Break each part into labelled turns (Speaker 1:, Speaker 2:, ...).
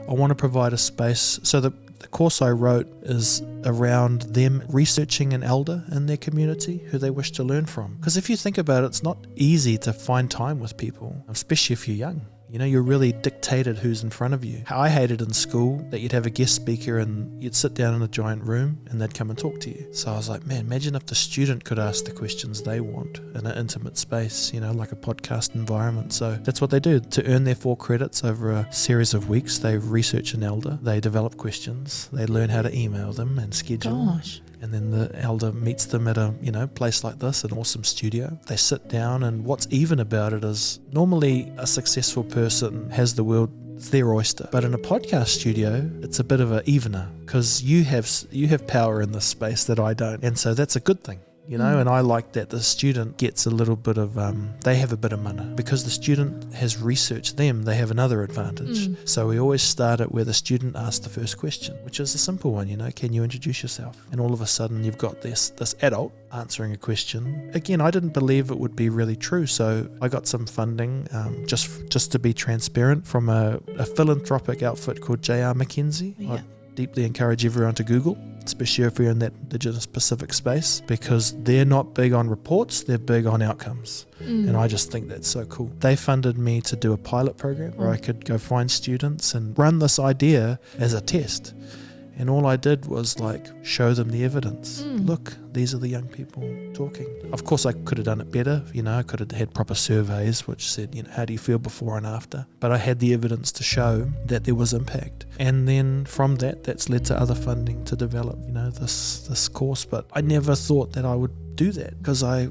Speaker 1: I want to provide a space so that the course I wrote is around them researching an elder in their community who they wish to learn from. Because if you think about it, it's not easy to find time with people, especially if you're young. You know, you're really dictated who's in front of you. I hated in school that you'd have a guest speaker and you'd sit down in a giant room and they'd come and talk to you. So I was like, man, imagine if the student could ask the questions they want in an intimate space, you know, like a podcast environment. So that's what they do. To earn their 4 credits over a series of weeks, they research an elder, they develop questions, they learn how to email them and schedule.
Speaker 2: Gosh.
Speaker 1: And then the elder meets them at a, place like this, an awesome studio. They sit down, and what's even about it is normally a successful person has the world, it's their oyster. But in a podcast studio, it's a bit of an evener because you have power in this space that I don't. And so that's a good thing. And I like that the student gets a little bit of, they have a bit of mana. Because the student has researched them, they have another advantage. So we always start it where the student asks the first question, which is a simple one, can you introduce yourself? And all of a sudden you've got this adult answering a question. Again, I didn't believe it would be really true, so I got some funding, just to be transparent, from a philanthropic outfit called J.R. Mackenzie.
Speaker 2: Yeah.
Speaker 1: I deeply encourage everyone to Google, especially if you're in that Indigenous Pacific space, because they're not big on reports, they're big on outcomes. And I just think that's so cool. They funded me to do a pilot program where I could go find students and run this idea as a test. And all I did was show them the evidence. Look, these are the young people talking. Of course, I could have done it better. I could have had proper surveys which said, how do you feel before and after? But I had the evidence to show that there was impact. And then from that's led to other funding to develop, this course. But I never thought that I would do that because I,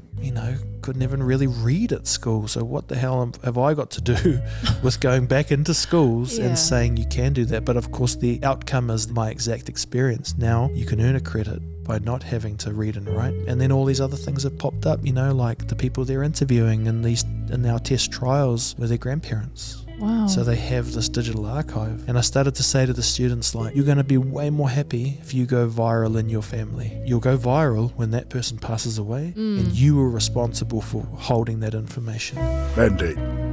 Speaker 1: couldn't even really read at school. So what the hell have I got to do with going back into schools and saying you can do that? But of course the outcome is my exact experience. Now you can earn a credit by not having to read and write. And then all these other things have popped up, like the people they're interviewing in our test trials were their grandparents.
Speaker 2: Wow.
Speaker 1: So they have this digital archive. And I started to say to the students, you're going to be way more happy if you go viral in your family. You'll go viral when that person passes away and you were responsible for holding that information.
Speaker 3: Mandate.